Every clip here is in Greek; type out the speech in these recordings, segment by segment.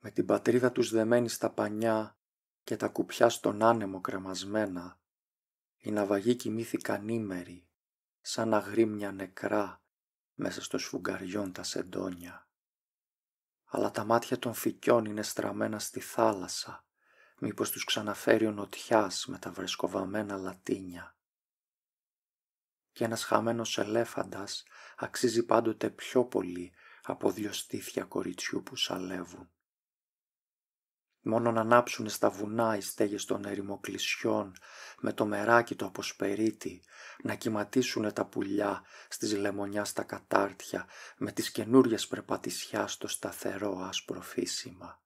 με την πατρίδα τους δεμένη στα πανιά και τα κουπιά στον άνεμο κρεμασμένα, οι ναυαγοί κοιμήθηκαν ήμεροι, σαν αγρίμια νεκρά μέσα στο σφουγγαριόν τα σεντόνια. Αλλά τα μάτια των φυκιών είναι στραμμένα στη θάλασσα, μήπως τους ξαναφέρει ο νοτιάς με τα βρεσκοβαμμένα λατίνια. Και ένας χαμένος ελέφαντας αξίζει πάντοτε πιο πολύ από 2 στήθια κοριτσιού που σαλεύουν. Μόνο να ανάψουνε στα βουνά οι στέγες των ερημοκλησιών με το μεράκι το αποσπερίτη, να κυματίσουνε τα πουλιά στις λεμονιά στα κατάρτια με τις καινούριες περπατησιά στο σταθερό άσπρο φύσιμα.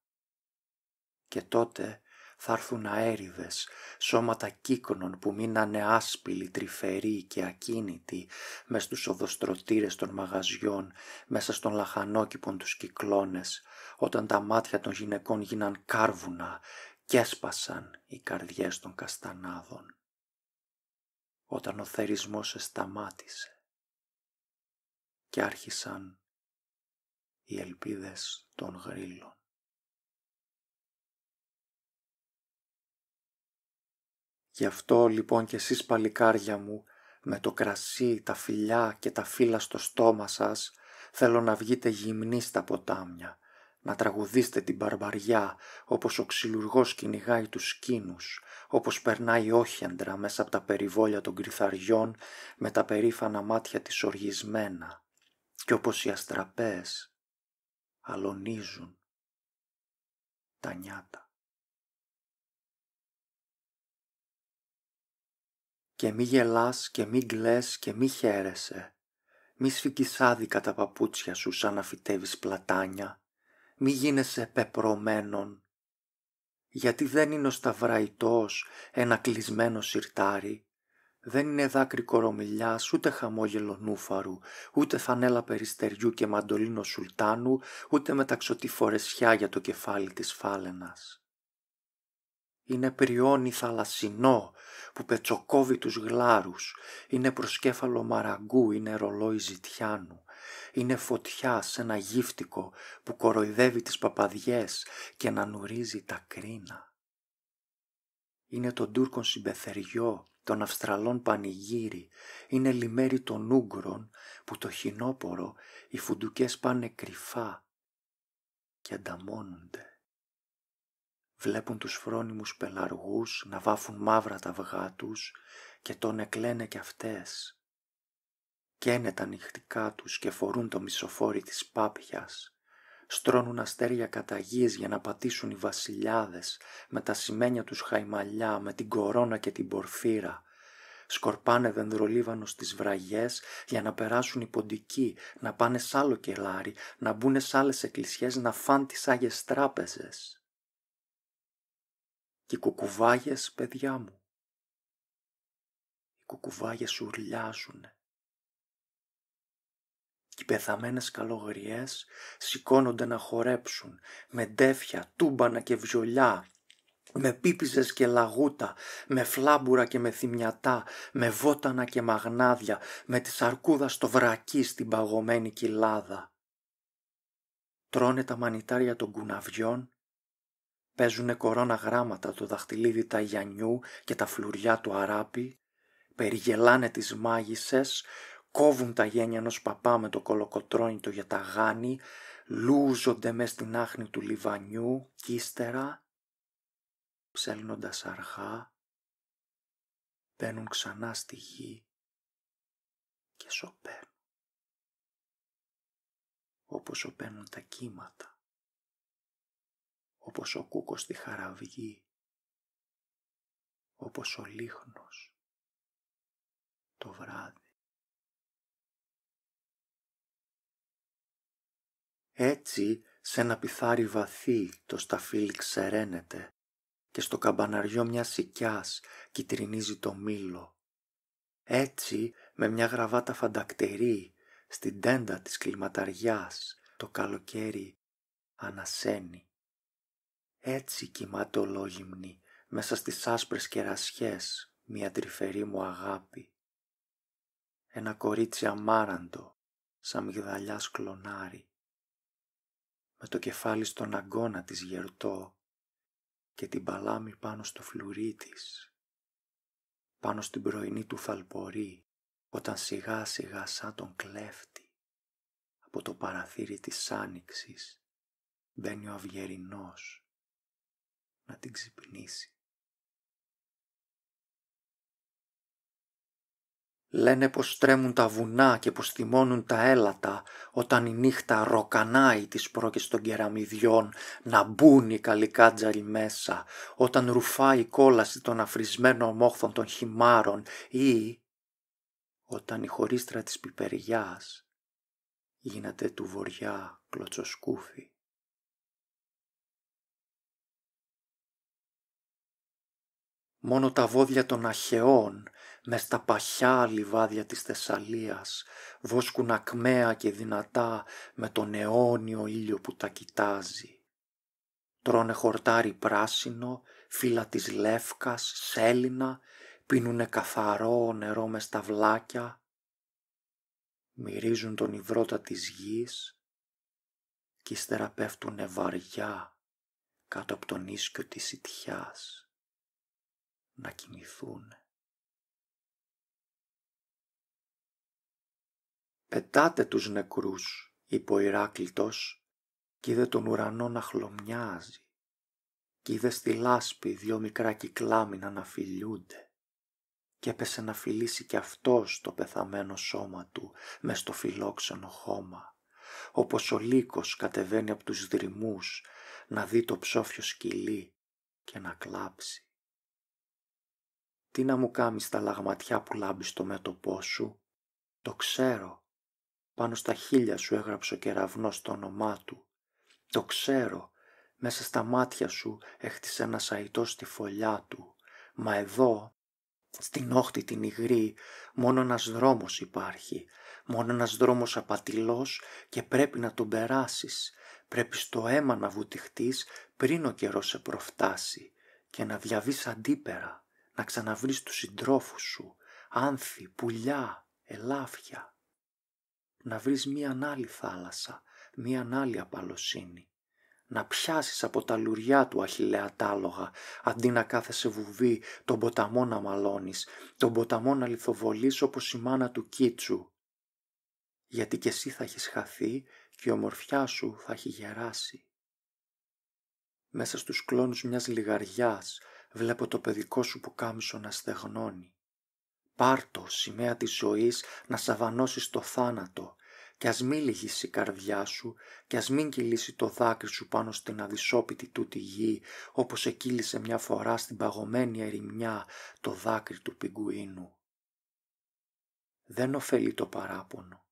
Και τότε θα έρθουν αέριδες, σώματα κύκνων που μείνανε άσπηλοι, τρυφεροί και ακίνητοι μες στους οδοστρωτήρες των μαγαζιών, μέσα στον λαχανόκηπον τους κυκλώνες, όταν τα μάτια των γυναικών γίναν κάρβουνα και έσπασαν οι καρδιές των καστανάδων. Όταν ο θερισμός εσταμάτησε και άρχισαν οι ελπίδες των γρύλων. Γι' αυτό λοιπόν κι εσείς παλικάρια μου, με το κρασί, τα φιλιά και τα φύλλα στο στόμα σας, θέλω να βγείτε γυμνοί στα ποτάμια, να τραγουδήσετε την μπαρμπαριά όπως ο ξυλουργός κυνηγάει τους σκήνους, όπως περνάει όχεντρα μέσα από τα περιβόλια των κρυθαριών με τα περήφανα μάτια της οργισμένα, και όπως οι αστραπές αλωνίζουν τα νιάτα. Και μη γελάς και μη κλαις και μη χαίρεσαι, μη σφυγγεις άδικα τα παπούτσια σου σαν να φυτεύεις πλατάνια, μη γίνεσαι πεπρωμένον, γιατί δεν είναι ο σταυραϊτός ένα κλεισμένο σιρτάρι, δεν είναι δάκρυ κορομιλιάς, ούτε χαμόγελο νούφαρου, ούτε φανέλα περιστεριού και μαντολίνο σουλτάνου, ούτε μεταξωτή φορεσιά για το κεφάλι της φάλαινας. Είναι πριόνι θαλασσινό που πετσοκόβει τους γλάρους, είναι προσκέφαλο μαραγκού, είναι ρολόι ζητιάνου, είναι φωτιά σε ένα γύφτικο που κοροϊδεύει τις παπαδιές και να νουρίζει τα κρίνα. Είναι τον Τούρκον συμπεθεριό, των Αυστραλών πανηγύρι, είναι λιμέρι των Ούγκρων που το χινόπορο οι φουντουκές πάνε κρυφά και ανταμώνονται. Βλέπουν τους φρόνιμους πελαργούς να βάφουν μαύρα τα αυγά τους και τον εκλαίνε κι αυτές. Καίνε τα νυχτικά τους και φορούν το μισοφόρι της πάπιας. Στρώνουν αστέρια καταγής για να πατήσουν οι βασιλιάδες με τα σημαίνια τους χαϊμαλιά, με την κορώνα και την πορφύρα. Σκορπάνε δενδρολίβανο στις βραγιές για να περάσουν οι ποντικοί, να πάνε σ' άλλο κελάρι, να μπουνε σ' άλλες εκκλησιές, να φάν τις Άγιες Τράπεζες. Και οι κουκουβάγες, παιδιά μου, οι κουκουβάγες ουρλιάζουνε. Και οι πεθαμένες καλογριές σηκώνονται να χορέψουν με ντέφια, τούμπανα και βιολιά, με πίπιζες και λαγούτα, με φλάμπουρα και με θυμιατά, με βότανα και μαγνάδια, με τη σαρκούδα στο βρακί στην παγωμένη κοιλάδα. Τρώνε τα μανιτάρια των κουναβιών, παίζουνε κορώνα γράμματα το δαχτυλίδι τα Ιαννιού και τα φλουριά του Αράπη, περιγελάνε τις μάγισσες, κόβουν τα γένια ενός παπά με το κολοκοτρώνητο για τα γάνη, λούζονται μες στην άχνη του λιβανιού κι ύστερα, ψέλνοντας αργά, μπαίνουν ξανά στη γη και σωπαίνουν, όπως σωπαίνουν τα κύματα, όπως ο κούκος στη χαραυγή, όπως ο λίχνος το βράδυ. Έτσι, σε ένα πιθάρι βαθύ το σταφύλι ξεραίνεται και στο καμπαναριό μιας σικιάς κυτρινίζει το μήλο. Έτσι, με μια γραβάτα φαντακτερή στην τέντα της κλιματαριάς το καλοκαίρι ανασένει. Έτσι κοιμάται ολόγυμνη μέσα στις άσπρες κερασιές μια τρυφερή μου αγάπη. Ένα κορίτσι αμάραντο σαν μυγδαλιάς κλονάρι. με το κεφάλι στον αγκώνα της γερτό και την παλάμη πάνω στο φλουρί της, πάνω στην πρωινή του θαλπορή, όταν σιγά σιγά σαν τον κλέφτη από το παραθύρι της άνοιξης μπαίνει ο αυγερινός να την ξυπνήσει. Λένε πως τρέμουν τα βουνά και πως θυμώνουν τα έλατα όταν η νύχτα ροκανάει τις πρόκες των κεραμιδιών να μπουν οι καλικάτζαροι μέσα, όταν ρουφάει η κόλαση των αφρισμένων μόχθων των χυμάρων ή όταν η χωρίστρα της πιπεριάς γίνεται του βοριά κλωτσοσκούφι. Μόνο τα βόδια των αχαιών μες στα παχιά λιβάδια της Θεσσαλίας βόσκουν ακμαία και δυνατά με τον αιώνιο ήλιο που τα κοιτάζει. Τρώνε χορτάρι πράσινο, φύλλα της λεύκας, σέλινα, πίνουνε καθαρό νερό μες στα βλάκια, μυρίζουν τον υδρότα της γης κι ύστερα πέφτουνε βαριά κάτω από τον ίσκιο της σιτιάς να κοιμηθούν. «Πετάτε τους νεκρούς», είπε ο Ηράκλειτος, κι είδε τον ουρανό να χλωμιάζει, κι είδε στη λάσπη δυο μικρά κυκλάμινα να φιλιούνται, κι έπεσε να φιλήσει κι αυτός το πεθαμένο σώμα του μες στο φιλόξενο χώμα, όπως ο λύκος κατεβαίνει από τους δρυμούς να δει το ψόφιο σκυλί και να κλάψει. «Τι να μου κάμεις τα λαγματιά που λάμπει στο μέτωπό σου, το ξέρω, πάνω στα χείλια σου έγραψε ο κεραυνός το όνομά του, το ξέρω, μέσα στα μάτια σου έχτισε ένα σαϊτό στη φωλιά του, μα εδώ, στην όχθη την υγρή, μόνο ένας δρόμος υπάρχει, μόνο ένας δρόμος απατηλός και πρέπει να τον περάσεις, πρέπει στο αίμα να βουτυχτείς πριν ο καιρός σε προφτάσει και να διαβείς αντίπερα, να ξαναβρεις τους συντρόφους σου, άνθη, πουλιά, ελάφια. Να βρεις μίαν άλλη θάλασσα, μίαν άλλη απαλωσύνη. Να πιάσεις από τα λουριά του αχιλλεατάλογα, αντί να κάθεσαι βουβή, τον ποταμό να μαλώνεις, τον ποταμό να λιθοβολείς όπως η μάνα του Κίτσου. Γιατί κι εσύ θα έχεις χαθεί και η ομορφιά σου θα έχει γεράσει. Μέσα στους κλόνους μιας λιγαριάς βλέπω το παιδικό σου πουκάμισο να στεγνώνει. Πάρτο, σημαία της ζωής, να σαβανώσεις το θάνατο, κι ας μη λυγίσει η καρδιά σου, κι ας μην κυλήσει το δάκρυ σου πάνω στην αδυσόπιτη τούτη γη, όπως εκύλησε μια φορά στην παγωμένη ερημιά το δάκρυ του πιγκουίνου. Δεν ωφελεί το παράπονο.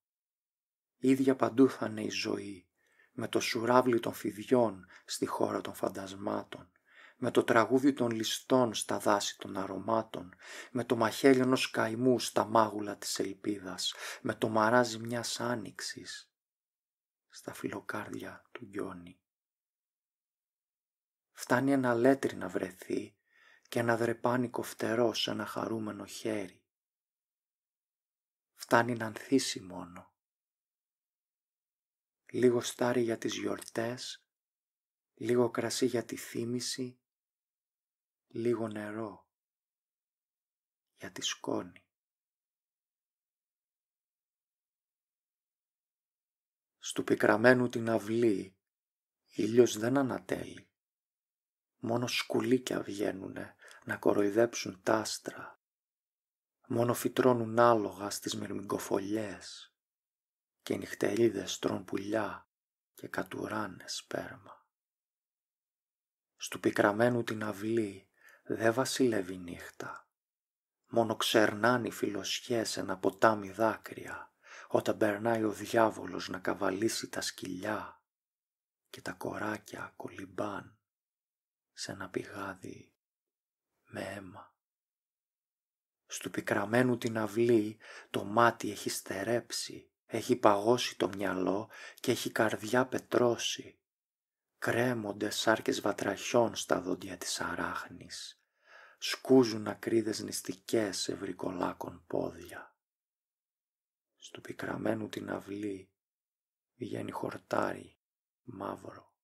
Ίδια παντού θα είναι η ζωή, με το σουράβλι των φιδιών στη χώρα των φαντασμάτων, με το τραγούδι των ληστών στα δάση των αρωμάτων, με το μαχαίρι ενός καημού στα μάγουλα της ελπίδας, με το μαράζι μιας άνοιξης στα φιλοκάρδια του Γιόνι. Φτάνει ένα αλέτρι να βρεθεί και ένα δρεπάνικο φτερό σε ένα χαρούμενο χέρι. Φτάνει να ανθίσει μόνο. Λίγο στάρι για τις γιορτές, λίγο κρασί για τη θύμηση, λίγο νερό για τη σκόνη. Στου πικραμένου την αυλή ήλιος δεν ανατέλει. Μόνο σκουλίκια βγαίνουνε να κοροϊδέψουν τ' άστρα. Μόνο φυτρώνουν άλογα στις μυρμηγκοφολιές και οι νυχτερίδες τρών πουλιά και κατουράνε σπέρμα. Στου πικραμένου την αυλή δε βασιλεύει νύχτα. Μόνο ξερνάνε οι φιλοσιές ένα ποτάμι δάκρυα όταν περνάει ο διάβολος να καβαλήσει τα σκυλιά και τα κοράκια κολυμπάν σε ένα πηγάδι με αίμα. Στου πικραμένου την αυλή το μάτι έχει στερέψει, έχει παγώσει το μυαλό και έχει καρδιά πετρώσει. Κρέμονται σάρκες βατραχιών στα δόντια της αράχνης. Σκούζουν ακρίδες νηστικές σε βρικολάκων πόδια. Στου πικραμένου την αυλή βγαίνει χορτάρι μαύρο.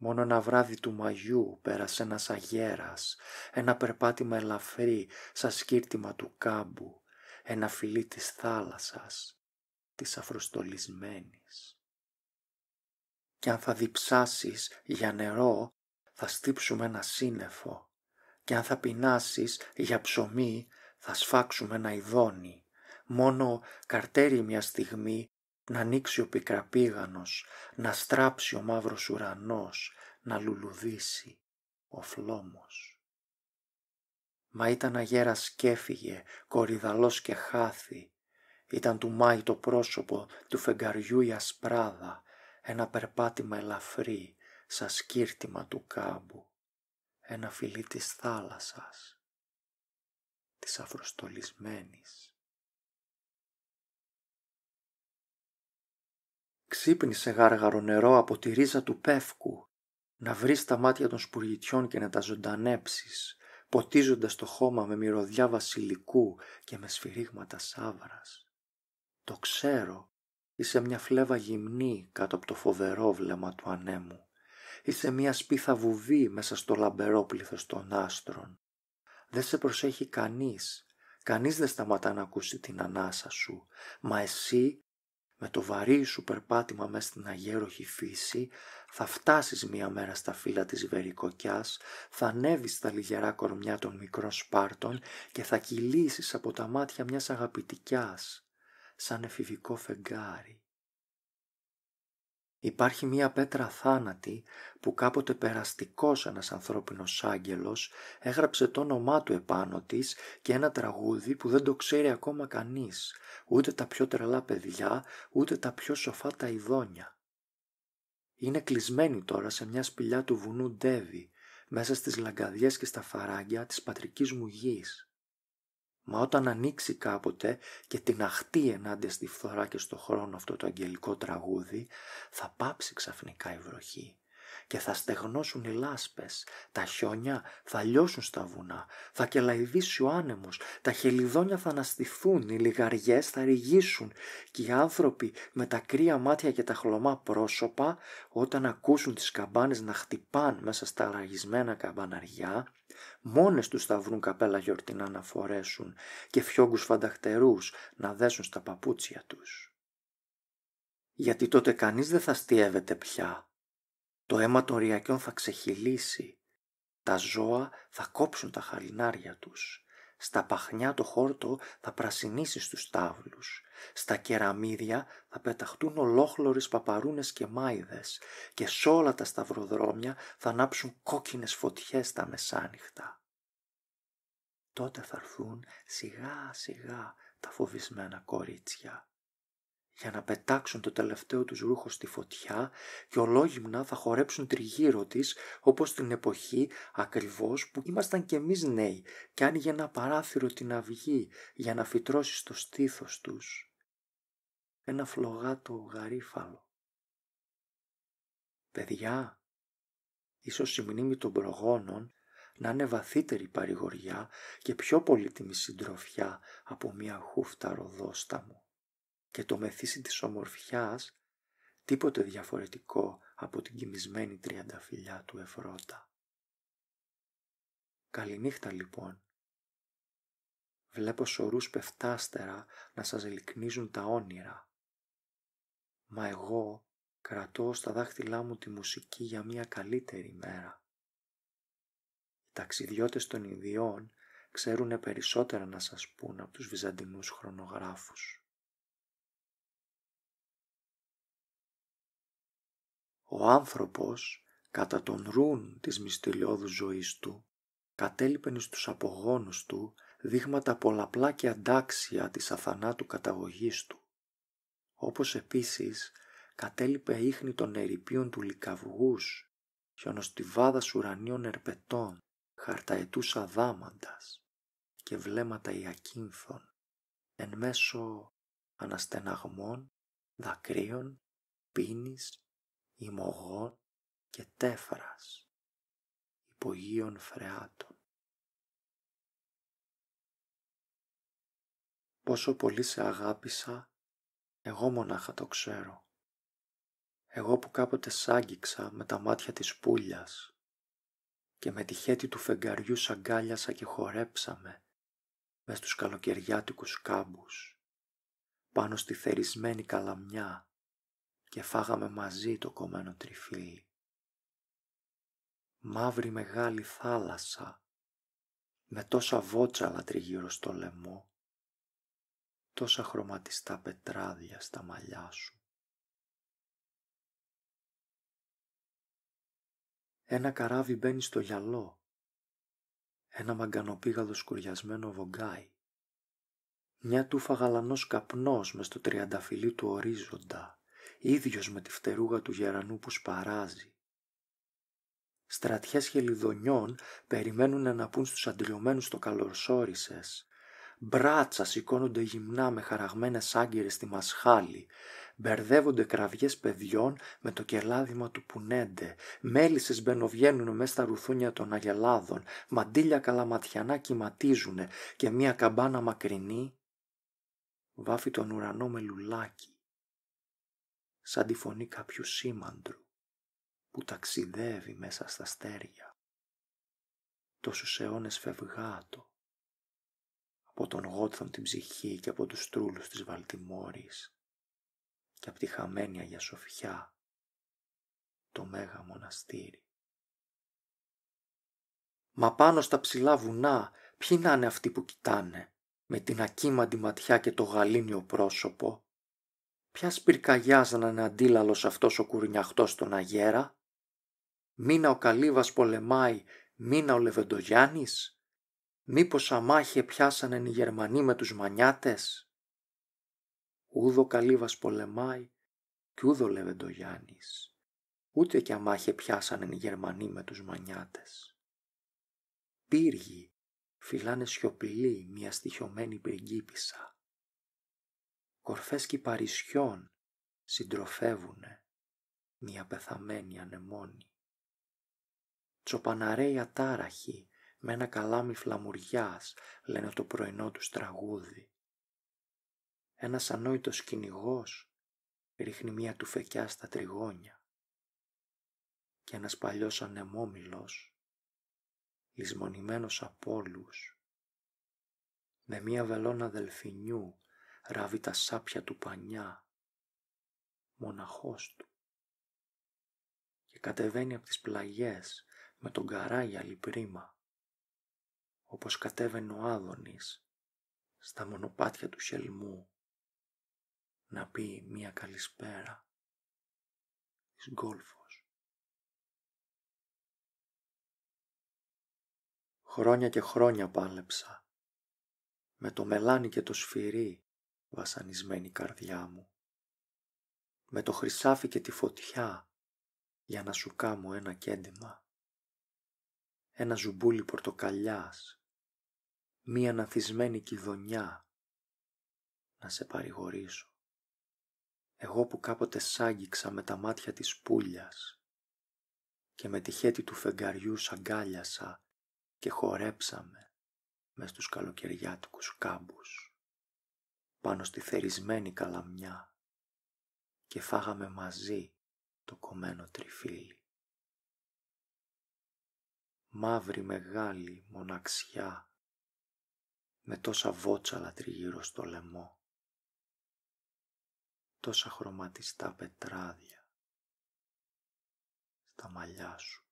Μόνο ένα βράδυ του Μαγιού πέρασε ένας αγέρας, ένα περπάτημα ελαφρύ σαν σκύρτημα του κάμπου, ένα φιλί της θάλασσας, της αφροστολισμένης. Κι αν θα διψάσεις για νερό, θα στύψουμε ένα σύννεφο, κι αν θα πεινάσεις για ψωμί, θα σφάξουμε ένα ειδόνι, μόνο καρτέρι μια στιγμή να ανοίξει ο πικραπήγανος, να στράψει ο μαύρος ουρανός, να λουλουδήσει ο φλόμος. Μα ήταν αγέρας κι έφυγε, κορυδαλός και χάθη, ήταν του Μάη το πρόσωπο, του φεγγαριού η ασπράδα, ένα περπάτημα ελαφρύ, σαν σκύρτημα του κάμπου, ένα φιλί της θάλασσας, της αφροστολισμένης. Ξύπνησε γάργαρο νερό από τη ρίζα του πεύκου, να βρεις τα μάτια των σπουργητιών και να τα ζωντανέψεις, ποτίζοντας το χώμα με μυρωδιά βασιλικού και με σφυρίγματα σάβρας. Το ξέρω, είσαι μια φλέβα γυμνή κάτω από το φοβερό βλέμμα του ανέμου. Είσαι μια σπίθα βουβή μέσα στο λαμπερό πλήθος των άστρων. Δεν σε προσέχει κανείς, κανείς δεν σταματά να ακούσει την ανάσα σου, μα εσύ με το βαρύ σου περπάτημα μες στην αγέροχη φύση θα φτάσεις μια μέρα στα φύλλα της βερικοκιάς, θα ανέβεις στα λιγερά κορμιά των μικρών σπάρτων και θα κυλήσεις από τα μάτια μιας αγαπητικιάς, σαν εφηβικό φεγγάρι. Υπάρχει μία πέτρα θάνατη που κάποτε περαστικός ένας ανθρώπινος άγγελος έγραψε το όνομά του επάνω της και ένα τραγούδι που δεν το ξέρει ακόμα κανείς, ούτε τα πιο τρελά παιδιά, ούτε τα πιο σοφά τα ειδόνια. Είναι κλεισμένη τώρα σε μια σπηλιά του βουνού Ντέβι, μέσα στις λαγκαδιές και στα φαράγγια της πατρικής μου γης. Μα όταν ανοίξει κάποτε και την αχτεί ενάντια στη φθορά και στο χρόνο αυτό το αγγελικό τραγούδι, θα πάψει ξαφνικά η βροχή και θα στεγνώσουν οι λάσπες, τα χιόνια θα λιώσουν στα βουνά, θα κελαϊδίσει ο άνεμος, τα χελιδόνια θα αναστηθούν, οι λιγαριές θα ρηγήσουν και οι άνθρωποι με τα κρύα μάτια και τα χλωμά πρόσωπα, όταν ακούσουν τις καμπάνες να χτυπάν μέσα στα ραγισμένα καμπαναριά, μόνες τους θα βρουν καπέλα γιορτινά να φορέσουν και φιόγκους φανταχτερούς να δέσουν στα παπούτσια τους. Γιατί τότε κανείς δεν θα αστιεύεται πια. Το αίμα των ρυακιών θα ξεχυλήσει. Τα ζώα θα κόψουν τα χαλινάρια τους. Στα παχνιά το χόρτο θα πρασινίσει στους τάβλους. Στα κεραμίδια θα πεταχτούν ολόχλωρες παπαρούνες και μάιδες και σ' όλα τα σταυροδρόμια θα ανάψουν κόκκινες φωτιές τα μεσάνυχτα. Τότε θα έρθουν σιγά σιγά τα φοβισμένα κορίτσια για να πετάξουν το τελευταίο τους ρούχο στη φωτιά και ολόγυμνα θα χορέψουν τριγύρω της όπως την εποχή ακριβώς που ήμασταν κι εμείς νέοι και άνοιγε ένα παράθυρο την αυγή για να φυτρώσει στο στήθος τους ένα φλογάτο γαρίφαλο. Παιδιά, ίσως η μνήμη των προγόνων να είναι βαθύτερη παρηγοριά και πιο πολύτιμη συντροφιά από μια χούφτα ροδόσταμο και το μεθύσι της ομορφιάς τίποτε διαφορετικό από την κοιμισμένη τριανταφυλλιά του Ευρώτα. Καληνύχτα λοιπόν. Βλέπω σωρούς πεφτάστερα να σας λυκνίζουν τα όνειρα. Μα εγώ κρατώ στα δάχτυλά μου τη μουσική για μια καλύτερη μέρα. Οι ταξιδιώτες των Ινδιών ξέρουνε περισσότερα να σας πούν από τους βυζαντινούς χρονογράφους. Ο άνθρωπος, κατά τον ρούν της μυστηριώδους ζωής του, κατέλειπεν στους απογόνους του δείγματα πολλαπλά και αντάξια της αθανάτου καταγωγής του. Όπως επίσης κατέλειπε ίχνη των ερειπίων του λυκαυγούς, χιονοστιβάδας ουρανίων ερπετών, χαρταετούς αδάμαντας και βλέμματα ιακίνθων, εν μέσω αναστεναγμών, δακρύων, πίνης, ημωγών και τέφρας, υπογείων φρεάτων. Πόσο πολύ σε αγάπησα, εγώ μονάχα το ξέρω. Εγώ που κάποτε σ' άγγιξα με τα μάτια της πουλιάς και με τη χέτη του φεγγαριού σ' αγκάλιασα και χορέψαμε μες στους καλοκαιριάτικους κάμπους πάνω στη θερισμένη καλαμιά και φάγαμε μαζί το κομμένο τριφύλι. Μαύρη μεγάλη θάλασσα με τόσα βότσαλα τριγύρω στο λαιμό, τόσα χρωματιστά πετράδια στα μαλλιά σου. Ένα καράβι μπαίνει στο γυαλό, ένα μαγκανοπήγαλο σκουριασμένο βογκάει, μια τούφα γαλανός καπνός μες στο τριανταφυλλί του ορίζοντα, ίδιος με τη φτερούγα του γερανού που σπαράζει. Στρατιές χελιδονιών περιμένουν να πούν στους αντριωμένους το καλωσόρισες. Μπράτσα σηκώνονται γυμνά με χαραγμένες άγκυρες στη μασχάλη. Μπερδεύονται κραυγές παιδιών με το κελάδημα του πουνέντε. Μέλισσες μπαινοβγαίνουν μέσα στα ρουθούνια των αγελάδων. Μαντίλια καλαματιανά κυματίζουνε και μία καμπάνα μακρινή βάφει τον ουρανό με λουλάκι, σαν τη φωνή κάποιου σήμαντρου που ταξιδεύει μέσα στα αστέρια. Τόσους αιώνες φευγάτο από τον Γότθον την ψυχή και από τους τρούλους της Βαλτιμόρης και από τη χαμένη Αγία Σοφιά το μέγα μοναστήρι. Μα πάνω στα ψηλά βουνά ποιοι να είναι αυτοί που κοιτάνε με την ακίμαντη ματιά και το γαλήνιο πρόσωπο? Ποια σπυρκαγιάς να είναι αντίλαλος αυτός ο κουρνιαχτός στον αγέρα? Μήνα ο Καλύβας πολεμάει, μήνα ο Λεβεντογιάννης? Μήπως αμάχε πιάσανε οι Γερμανοί με τους Μανιάτες? Ούδο Καλύβας πολεμάει κι ούδο Λεβεντογιάννης, ούτε κι αμάχε πιάσανε οι Γερμανοί με τους Μανιάτες. Πύργοι φυλάνε σιωπηλοί μια στοιχειωμένη πριγκίπισσα. Κορφές κυπαρισιών συντροφεύουνε μια πεθαμένη ανεμόνη. Τσοπαναρέοι ατάραχοι με ένα καλάμι φλαμουριάς λένε το πρωινό τους τραγούδι. Ένας ανόητος κυνηγός ρίχνει μια τουφεκιά στα τριγώνια και ένας παλιός ανεμόμυλος, λησμονημένος από όλους, με μια βελόνα δελφινιού ράβει τα σάπια του πανιά, μοναχός του, και κατεβαίνει από τις πλαγιές με τον καράγια λιπρίμα, όπως κατέβαινε ο Άδωνης στα μονοπάτια του Χελμού να πει μια καλησπέρα της Γκόλφος. Χρόνια και χρόνια πάλεψα με το μελάνι και το σφυρί βασανισμένη καρδιά μου, με το χρυσάφι και τη φωτιά για να σου κάμω ένα κέντημα, ένα ζουμπούλι πορτοκαλιάς, μία ανθισμένη κηδονιά να σε παρηγορήσω. Εγώ που κάποτε σ' άγγιξα με τα μάτια της πουλιάς και με τη χέτη του φεγγαριού σ' αγκάλιασα και χορέψαμε μες στους καλοκαιριάτικους κάμπους πάνω στη θερισμένη καλαμιά και φάγαμε μαζί το κομμένο τριφύλι. Μαύρη μεγάλη μοναξιά με τόσα βότσαλα τριγύρω στο λαιμό, τόσα χρωματιστά πετράδια στα μαλλιά σου.